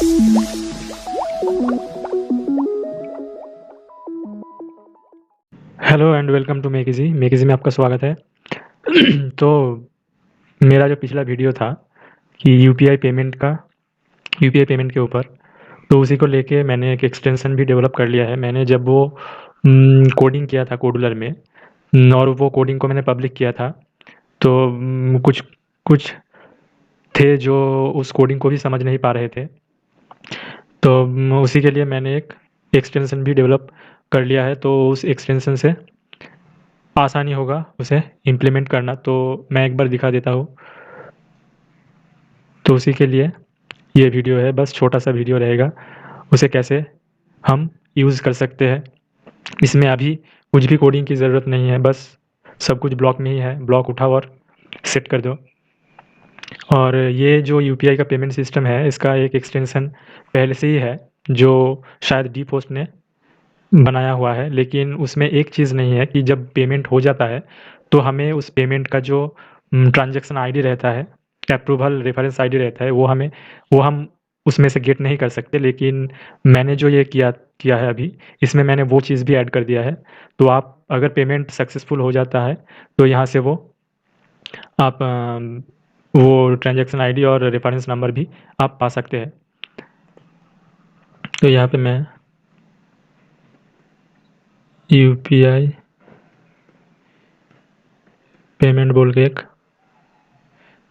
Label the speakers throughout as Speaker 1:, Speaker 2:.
Speaker 1: Hello and welcome to make easy में आपका स्वागत है। तो मेरा जो पिछला वीडियो था कि यूपीआई पेमेंट के ऊपर, तो उसी को लेके मैंने एक एक्सटेंशन भी डेवलप कर लिया है। मैंने जब वो कोडिंग किया था कोडुलर में, और वो कोडिंग को मैंने पब्लिक किया था, तो कुछ कुछ थे जो उस कोडिंग को भी समझ नहीं पा रहे थे। तो उसी के लिए मैंने एक एक्सटेंशन भी डेवलप कर लिया है, तो उस एक्सटेंशन से आसानी होगा उसे इम्प्लीमेंट करना। तो मैं एक बार दिखा देता हूँ। तो उसी के लिए ये वीडियो है, बस छोटा सा वीडियो रहेगा, उसे कैसे हम यूज़ कर सकते हैं। इसमें अभी कुछ भी कोडिंग की ज़रूरत नहीं है, बस सब कुछ ब्लॉक में ही है। ब्लॉक उठाओ और सेट कर दो। और ये जो यूपीआई का पेमेंट सिस्टम है, इसका एक एक्सटेंशन पहले से ही है, जो शायद डी पोस्ट ने बनाया हुआ है। लेकिन उसमें एक चीज़ नहीं है कि जब पेमेंट हो जाता है तो हमें उस पेमेंट का जो ट्रांजैक्शन आईडी रहता है, अप्रूवल रेफरेंस आईडी रहता है, वो हम उसमें से गेट नहीं कर सकते। लेकिन मैंने जो ये किया किया है अभी, इसमें मैंने वो चीज़ भी ऐड कर दिया है। तो आप अगर पेमेंट सक्सेसफुल हो जाता है तो यहाँ से आप वो ट्रांजैक्शन आईडी और रेफरेंस नंबर भी आप पा सकते हैं। तो यहाँ पे मैं यूपीआई पेमेंट बोल के एक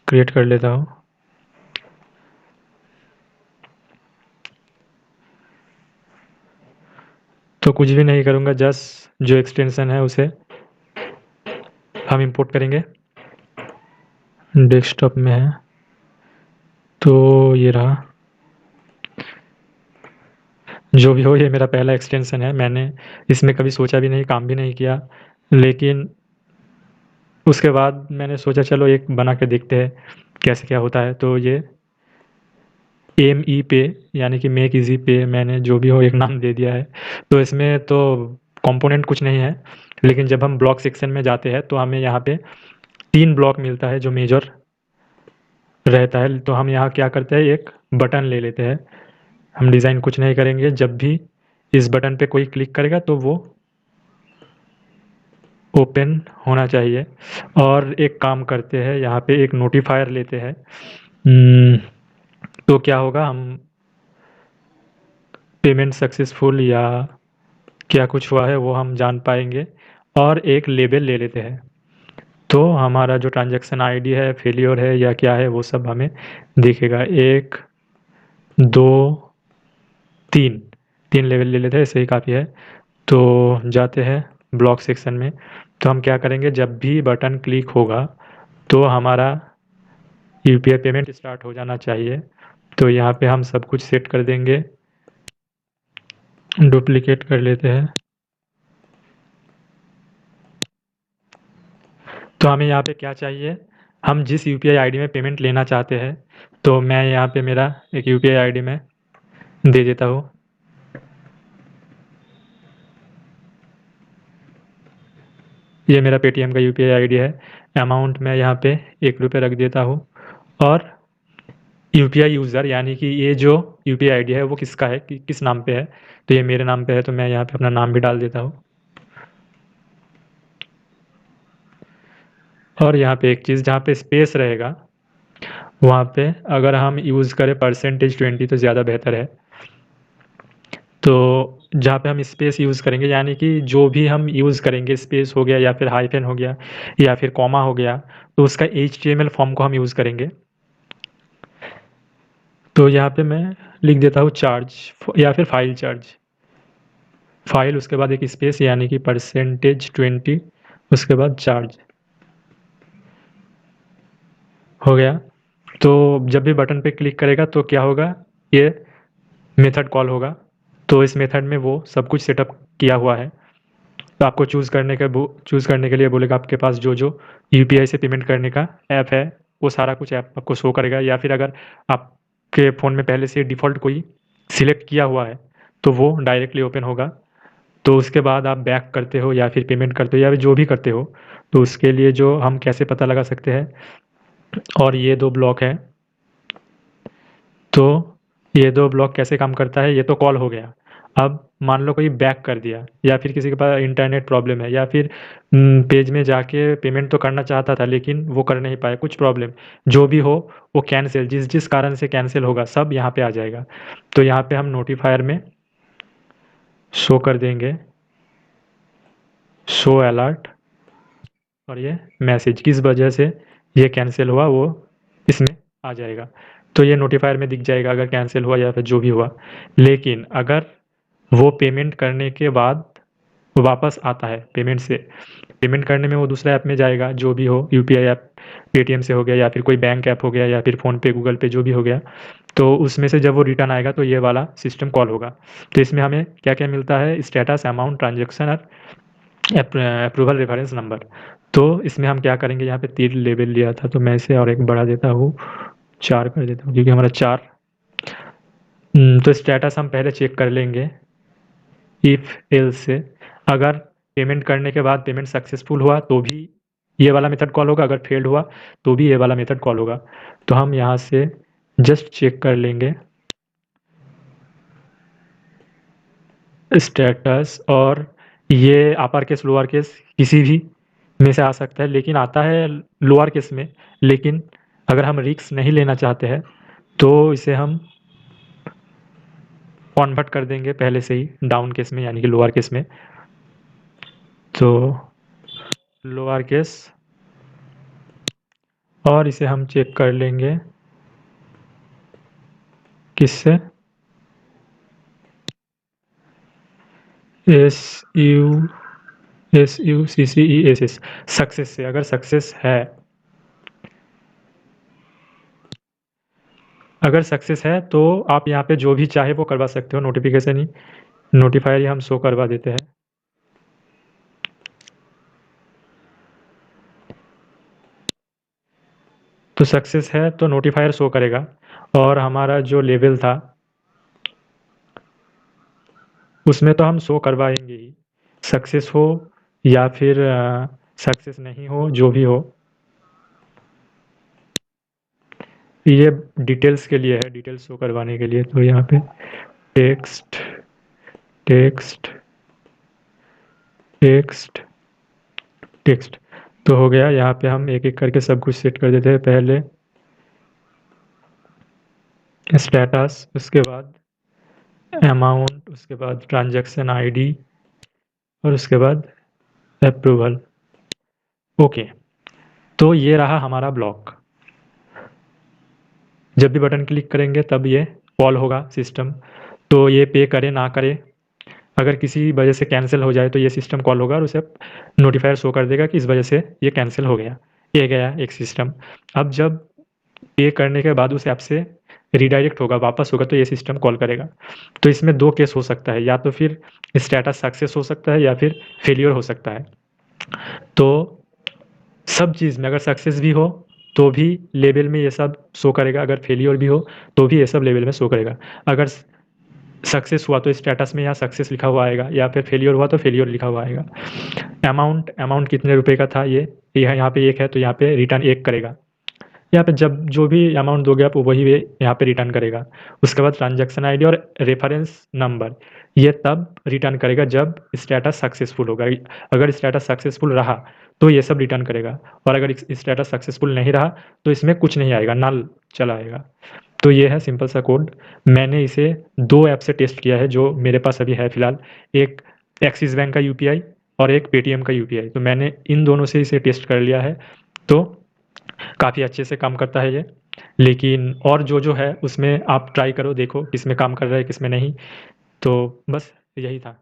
Speaker 1: क्रिएट कर लेता हूँ। तो कुछ भी नहीं करूँगा, जस्ट जो एक्सटेंशन है उसे हम इंपोर्ट करेंगे। डेस्कटॉप में है तो ये रहा। जो भी हो, ये मेरा पहला एक्सटेंशन है। मैंने इसमें कभी सोचा भी नहीं, काम भी नहीं किया। लेकिन उसके बाद मैंने सोचा चलो एक बना के देखते हैं कैसे क्या होता है। तो ये MEE पे, यानी कि मेक इजी पे, मैंने जो भी हो एक नाम दे दिया है। तो इसमें तो कंपोनेंट कुछ नहीं है, लेकिन जब हम ब्लॉक सेक्शन में जाते हैं तो हमें यहाँ पे 3 ब्लॉक मिलता है जो मेजर रहता है। तो हम यहाँ क्या करते हैं, एक बटन ले लेते हैं। हम डिज़ाइन कुछ नहीं करेंगे, जब भी इस बटन पे कोई क्लिक करेगा तो वो ओपन होना चाहिए। और एक काम करते हैं, यहाँ पे एक नोटिफायर लेते हैं। तो क्या होगा, हम पेमेंट सक्सेसफुल या क्या कुछ हुआ है वो हम जान पाएंगे। और एक लेबल ले लेते हैं, तो हमारा जो ट्रांजैक्शन आईडी है, फेलियर है या क्या है, वो सब हमें दिखेगा। 1 2 3 3 लेवल ले लेते हैं, ऐसे ही काफ़ी है। तो जाते हैं ब्लॉक सेक्शन में। तो हम क्या करेंगे, जब भी बटन क्लिक होगा तो हमारा यूपीआई पेमेंट स्टार्ट हो जाना चाहिए। तो यहाँ पे हम सब कुछ सेट कर देंगे। डुप्लीकेट कर लेते हैं। तो हमें यहाँ पे क्या चाहिए, हम जिस यूपीआई आईडी में पेमेंट लेना चाहते हैं, तो मैं यहाँ पे मेरा एक यूपीआई आईडी में दे देता हूँ। ये मेरा पेटीएम का यूपीआई आईडी है। अमाउंट मैं यहाँ पे 1 रुपये रख देता हूँ। और यूपीआई यूज़र, यानी कि ये जो यूपीआई आईडी है वो किसका है, कि किस नाम पे है। तो ये मेरे नाम पे है, तो मैं यहाँ पे अपना नाम भी डाल देता हूँ। और यहाँ पे एक चीज़, जहाँ पे स्पेस रहेगा वहाँ पे अगर हम यूज़ करें %20 तो ज़्यादा बेहतर है। तो जहाँ पे हम स्पेस यूज़ करेंगे, यानी कि जो भी हम यूज़ करेंगे, स्पेस हो गया या फिर हाइफ़न हो गया या फिर कॉमा हो गया, तो उसका HTML फॉर्म को हम यूज़ करेंगे। तो यहाँ पे मैं लिख देता हूँ चार्ज, या फिर फाइल चार्ज। फाइल, उसके बाद एक स्पेस, यानी कि %20, उसके बाद चार्ज हो गया। तो जब भी बटन पे क्लिक करेगा तो क्या होगा, ये मेथड कॉल होगा। तो इस मेथड में वो सब कुछ सेटअप किया हुआ है। तो आपको चूज़ करने के लिए बोलेगा, आपके पास जो जो यूपीआई से पेमेंट करने का ऐप है वो सारा कुछ ऐप आपको शो करेगा। या फिर अगर आपके फ़ोन में पहले से डिफ़ॉल्ट कोई सिलेक्ट किया हुआ है तो वो डायरेक्टली ओपन होगा। तो उसके बाद आप बैक करते हो या फिर पेमेंट करते हो या फिर जो भी करते हो, तो उसके लिए जो हम कैसे पता लगा सकते हैं। और ये 2 ब्लॉक हैं, तो ये 2 ब्लॉक कैसे काम करता है, ये तो कॉल हो गया। अब मान लो कोई बैक कर दिया या फिर किसी के पास इंटरनेट प्रॉब्लम है या फिर पेज में जाके पेमेंट तो करना चाहता था लेकिन वो कर नहीं पाया, कुछ प्रॉब्लम, जो भी हो वो कैंसिल, जिस कारण से कैंसिल होगा सब यहाँ पे आ जाएगा। तो यहाँ पे हम नोटिफायर में शो कर देंगे शो अलर्ट और ये मैसेज किस वजह से ये कैंसिल हुआ वो इसमें आ जाएगा। तो ये नोटिफायर में दिख जाएगा अगर कैंसिल हुआ या फिर जो भी हुआ। लेकिन अगर वो पेमेंट करने के बाद वापस आता है पेमेंट से, पेमेंट करने में वो दूसरे ऐप में जाएगा, जो भी हो यूपीआई ऐप, पेटीएम से हो गया या फिर कोई बैंक ऐप हो गया या फिर फ़ोनपे, गूगल पे, जो भी हो गया, तो उसमें से जब वो रिटर्न आएगा तो ये वाला सिस्टम कॉल होगा। तो इसमें हमें क्या-क्या मिलता है, स्टेटस, अमाउंट, ट्रांज़ैक्शन और अप्रूवल रेफरेंस नंबर। तो इसमें हम क्या करेंगे, यहाँ पे 3 लेवल लिया था तो मैं इसे और एक बढ़ा देता हूँ, 4 कर देता हूँ क्योंकि हमारा 4 तो स्टेटस हम पहले चेक कर लेंगे इफ एल्स से। अगर पेमेंट करने के बाद पेमेंट सक्सेसफुल हुआ तो भी ये वाला मेथड कॉल होगा, अगर फेल्ड हुआ तो भी ये वाला मेथड कॉल होगा। तो हम यहाँ से जस्ट चेक कर लेंगे स्टेटस, और ये अपर केस लोअर केस किसी भी में से आ सकता है, लेकिन आता है लोअर केस में। लेकिन अगर हम रिस्क नहीं लेना चाहते हैं तो इसे हम कन्वर्ट कर देंगे पहले से ही डाउन केस में, यानी कि लोअर केस में। तो लोअर केस, और इसे हम चेक कर लेंगे किससे, SUCCESS, सक्सेस से। अगर सक्सेस है, अगर सक्सेस है तो आप यहाँ पे जो भी चाहे वो करवा सकते हो, नोटिफिकेशन ही, नोटिफायर ही हम शो करवा देते हैं। तो सक्सेस है तो नोटिफायर शो करेगा, और हमारा जो लेवल था उसमें तो हम शो करवाएंगे ही, सक्सेस हो या फिर सक्सेस नहीं हो, जो भी हो। ये डिटेल्स के लिए है, डिटेल्स शो करवाने के लिए। तो यहाँ पे टेक्स्ट टेक्स्ट टेक्स्ट टेक्स्ट तो हो गया। यहाँ पे हम एक एक करके सब कुछ सेट कर देते हैं। पहले स्टेटस, उसके बाद अमाउंट, उसके बाद ट्रांजैक्शन आईडी, और उसके बाद अप्रूवल। ओके, तो ये रहा हमारा ब्लॉक। जब भी बटन क्लिक करेंगे तब ये कॉल होगा सिस्टम। तो ये पे करे ना करे, अगर किसी वजह से कैंसिल हो जाए तो ये सिस्टम कॉल होगा और उसे नोटिफायर शो कर देगा कि इस वजह से ये कैंसिल हो गया। ये गया एक सिस्टम। अब जब पे करने के बाद उस ऐप से रीडायरेक्ट होगा, वापस होगा, तो ये सिस्टम कॉल करेगा। तो इसमें 2 केस हो सकता है, या तो फिर स्टेटस सक्सेस हो सकता है या फिर फेलियर हो सकता है। तो सब चीज़ में अगर सक्सेस भी हो तो भी लेवल में ये सब शो करेगा, अगर फेलियर भी हो तो भी ये सब लेवल में शो करेगा। अगर सक्सेस हुआ तो स्टेटस में यहाँ सक्सेस लिखा हुआ आएगा, या फिर फेलियर हुआ तो फेलियर लिखा हुआ आएगा। अमाउंट कितने रुपए का था, ये यहाँ पे 1 है तो यहाँ पे रिटर्न 1 करेगा। यहाँ पे जब जो भी अमाउंट दोगे आप वही वे यहाँ पे रिटर्न करेगा। उसके बाद ट्रांजैक्शन आईडी और रेफरेंस नंबर, ये तब रिटर्न करेगा जब स्टेटस सक्सेसफुल होगा। अगर स्टेटस सक्सेसफुल रहा तो ये सब रिटर्न करेगा, और अगर स्टेटस सक्सेसफुल नहीं रहा तो इसमें कुछ नहीं आएगा, नल चला आएगा। तो ये है सिंपल सा कोड। मैंने इसे 2 ऐप से टेस्ट किया है जो मेरे पास अभी है फ़िलहाल, एक एक्सिस बैंक का यूपीआई और एक पेटीएम का यूपीआई। तो मैंने इन दोनों से इसे टेस्ट कर लिया है, तो काफ़ी अच्छे से काम करता है ये। लेकिन और जो है उसमें आप ट्राई करो, देखो किस में काम कर रहा है किस में नहीं। तो बस यही था।